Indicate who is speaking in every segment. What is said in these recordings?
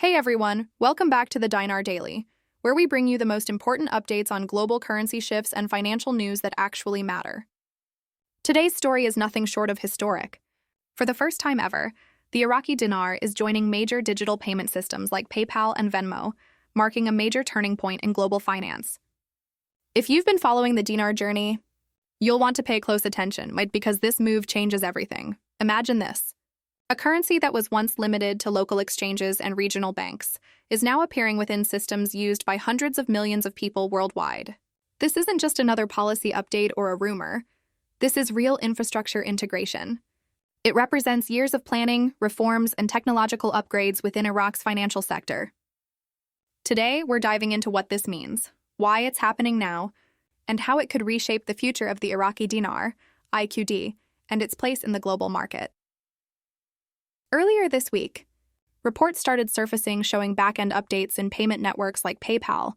Speaker 1: Hey everyone, welcome back to the Dinar Daily, where we bring you the most important updates on global currency shifts and financial news that actually matter. Today's story is nothing short of historic. For the first time ever, the Iraqi Dinar is joining major digital payment systems like PayPal and Venmo, marking a major turning point in global finance. If you've been following the Dinar journey, you'll want to pay close attention, because this move changes everything. Imagine this. A currency that was once limited to local exchanges and regional banks is now appearing within systems used by hundreds of millions of people worldwide. This isn't just another policy update or a rumor. This is real infrastructure integration. It represents years of planning, reforms, and technological upgrades within Iraq's financial sector. Today, we're diving into what this means, why it's happening now, and how it could reshape the future of the Iraqi Dinar, IQD, and its place in the global market. Earlier this week, reports started surfacing showing back-end updates in payment networks like PayPal,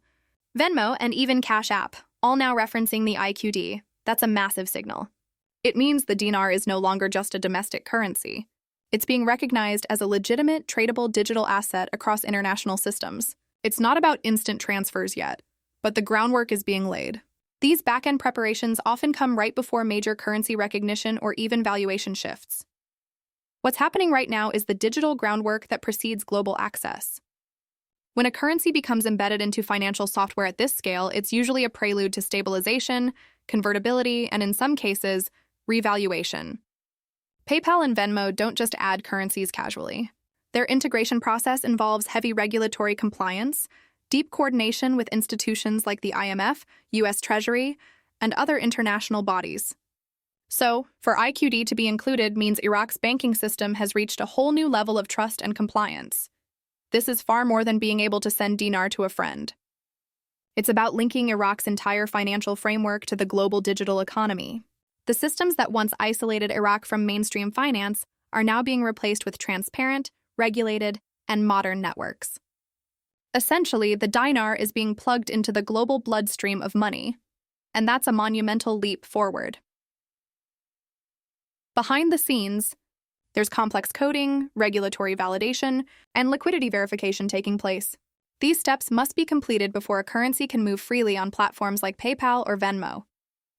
Speaker 1: Venmo, and even Cash App, all now referencing the IQD. That's a massive signal. It means the dinar is no longer just a domestic currency. It's being recognized as a legitimate, tradable digital asset across international systems. It's not about instant transfers yet, but the groundwork is being laid. These back-end preparations often come right before major currency recognition or even valuation shifts. What's happening right now is the digital groundwork that precedes global access. When a currency becomes embedded into financial software at this scale, it's usually a prelude to stabilization, convertibility, and in some cases, revaluation. PayPal and Venmo don't just add currencies casually. Their integration process involves heavy regulatory compliance, deep coordination with institutions like the IMF, US Treasury, and other international bodies. So, for IQD to be included means Iraq's banking system has reached a whole new level of trust and compliance. This is far more than being able to send dinar to a friend. It's about linking Iraq's entire financial framework to the global digital economy. The systems that once isolated Iraq from mainstream finance are now being replaced with transparent, regulated, and modern networks. Essentially, the dinar is being plugged into the global bloodstream of money, and that's a monumental leap forward. Behind the scenes, there's complex coding, regulatory validation, and liquidity verification taking place. These steps must be completed before a currency can move freely on platforms like PayPal or Venmo.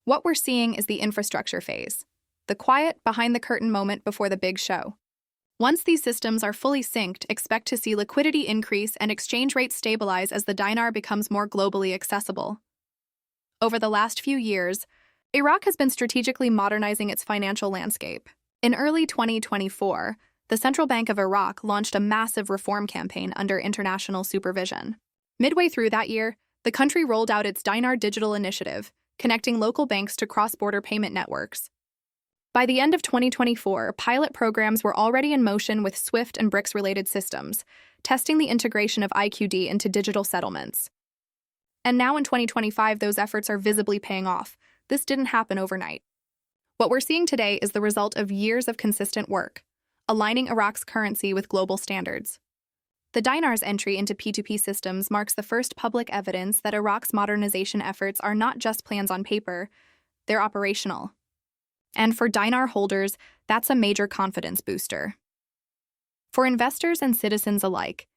Speaker 1: What we're seeing is the infrastructure phase, the quiet, behind-the-curtain moment before the big show. Once these systems are fully synced, expect to see liquidity increase and exchange rates stabilize as the dinar becomes more globally accessible. Over the last few years, Iraq has been strategically modernizing its financial landscape. In early 2024, the Central Bank of Iraq launched a massive reform campaign under international supervision. Midway through that year, the country rolled out its Dinar Digital Initiative, connecting local banks to cross-border payment networks. By the end of 2024, pilot programs were already in motion with SWIFT and BRICS-related systems, testing the integration of IQD into digital settlements. And now in 2025, those efforts are visibly paying off. This didn't happen overnight. What we're seeing today is the result of years of consistent work, aligning Iraq's currency with global standards. The dinar's entry into P2P systems marks the first public evidence that Iraq's modernization efforts are not just plans on paper, they're operational. And for dinar holders, that's a major confidence booster. For investors and citizens alike,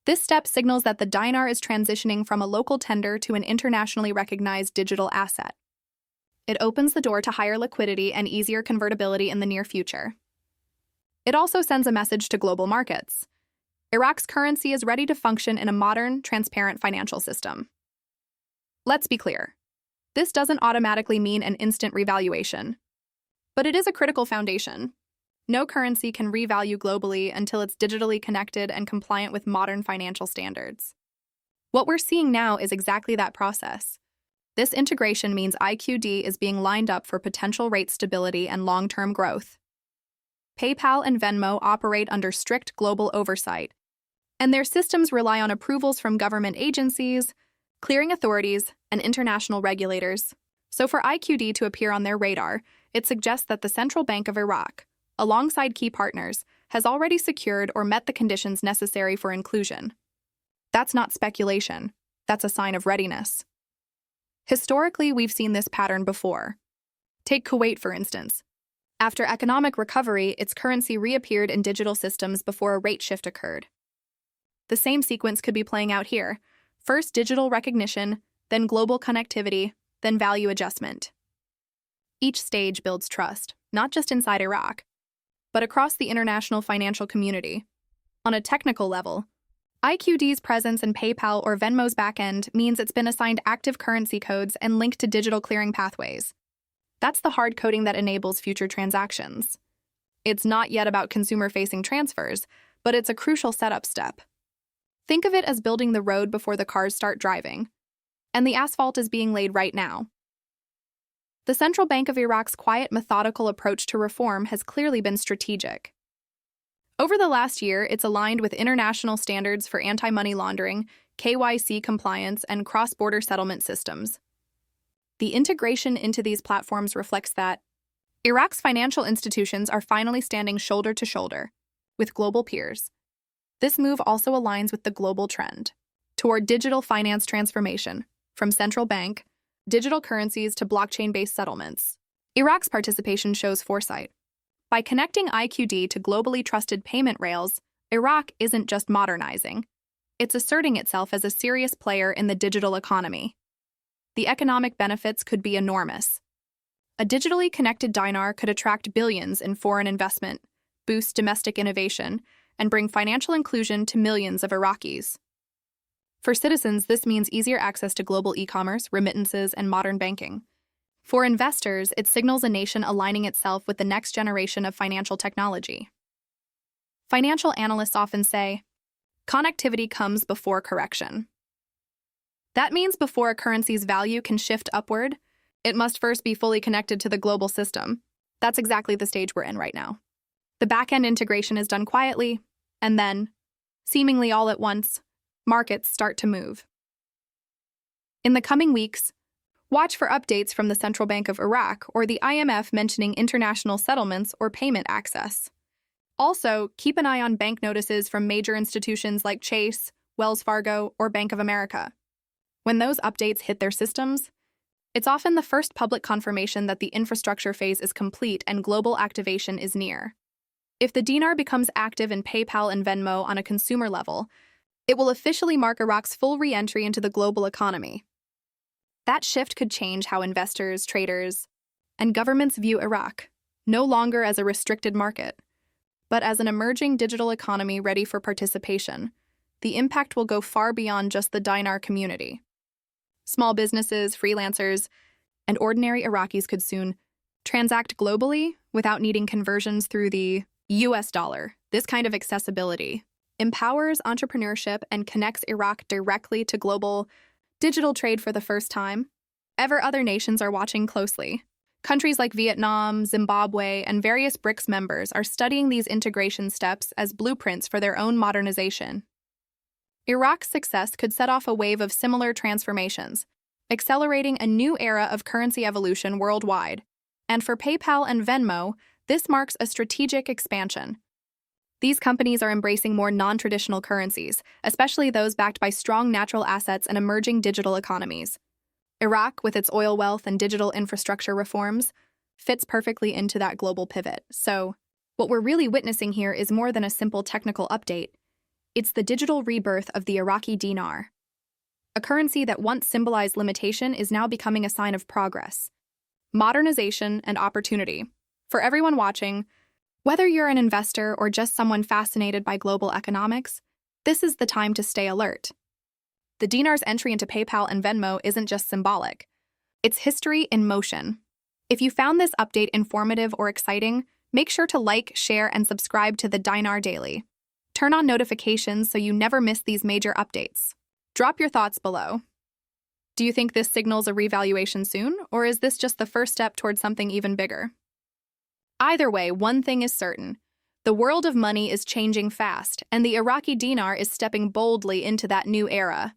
Speaker 1: this step signals that the dinar is transitioning from a local tender to an internationally recognized digital asset. It opens the door to higher liquidity and easier convertibility in the near future. It also sends a message to global markets. Iraq's currency is ready to function in a modern, transparent financial system. Let's be clear. This doesn't automatically mean an instant revaluation, but it is a critical foundation. No currency can revalue globally until it's digitally connected and compliant with modern financial standards. What we're seeing now is exactly that process. This integration means IQD is being lined up for potential rate stability and long-term growth. PayPal and Venmo operate under strict global oversight, and their systems rely on approvals from government agencies, clearing authorities, and international regulators. So for IQD to appear on their radar, it suggests that the Central Bank of Iraq, alongside key partners, has already secured or met the conditions necessary for inclusion. That's not speculation. That's a sign of readiness. Historically, we've seen this pattern before. Take Kuwait, for instance. After economic recovery, its currency reappeared in digital systems before a rate shift occurred. The same sequence could be playing out here. First, digital recognition, then global connectivity, then value adjustment. Each stage builds trust, not just inside Iraq, but across the international financial community. On a technical level, IQD's presence in PayPal or Venmo's backend means it's been assigned active currency codes and linked to digital clearing pathways. That's the hard coding that enables future transactions. It's not yet about consumer-facing transfers, but it's a crucial setup step. Think of it as building the road before the cars start driving, and the asphalt is being laid right now. The Central Bank of Iraq's quiet, methodical approach to reform has clearly been strategic. Over the last year, it's aligned with international standards for anti-money laundering, KYC compliance, and cross-border settlement systems. The integration into these platforms reflects that Iraq's financial institutions are finally standing shoulder to shoulder with global peers. This move also aligns with the global trend toward digital finance transformation, from central bank, digital currencies to blockchain-based settlements. Iraq's participation shows foresight. By connecting IQD to globally trusted payment rails, Iraq isn't just modernizing. It's asserting itself as a serious player in the digital economy. The economic benefits could be enormous. A digitally connected dinar could attract billions in foreign investment, boost domestic innovation, and bring financial inclusion to millions of Iraqis. For citizens, this means easier access to global e-commerce, remittances, and modern banking. For investors, it signals a nation aligning itself with the next generation of financial technology. Financial analysts often say, connectivity comes before correction. That means before a currency's value can shift upward, it must first be fully connected to the global system. That's exactly the stage we're in right now. The back-end integration is done quietly, and then, seemingly all at once, markets start to move. In the coming weeks, watch for updates from the Central Bank of Iraq or the IMF mentioning international settlements or payment access. Also, keep an eye on bank notices from major institutions like Chase, Wells Fargo, or Bank of America. When those updates hit their systems, it's often the first public confirmation that the infrastructure phase is complete and global activation is near. If the dinar becomes active in PayPal and Venmo on a consumer level, it will officially mark Iraq's full re-entry into the global economy. That shift could change how investors, traders, and governments view Iraq, no longer as a restricted market, but as an emerging digital economy ready for participation. The impact will go far beyond just the dinar community. Small businesses, freelancers, and ordinary Iraqis could soon transact globally without needing conversions through the US dollar. This kind of accessibility empowers entrepreneurship and connects Iraq directly to global digital trade for the first time. Other nations are watching closely. Countries like Vietnam, Zimbabwe, and various BRICS members are studying these integration steps as blueprints for their own modernization. Iraq's success could set off a wave of similar transformations, accelerating a new era of currency evolution worldwide. And for PayPal and Venmo, this marks a strategic expansion. These companies are embracing more non-traditional currencies, especially those backed by strong natural assets and emerging digital economies. Iraq, with its oil wealth and digital infrastructure reforms, fits perfectly into that global pivot. So, what we're really witnessing here is more than a simple technical update. It's the digital rebirth of the Iraqi dinar. A currency that once symbolized limitation is now becoming a sign of progress, modernization, and opportunity. For everyone watching, whether you're an investor or just someone fascinated by global economics, this is the time to stay alert. The dinar's entry into PayPal and Venmo isn't just symbolic. It's history in motion. If you found this update informative or exciting, make sure to like, share, and subscribe to the Dinar Daily. Turn on notifications so you never miss these major updates. Drop your thoughts below. Do you think this signals a revaluation soon, or is this just the first step towards something even bigger? Either way, one thing is certain. The world of money is changing fast, and the Iraqi dinar is stepping boldly into that new era.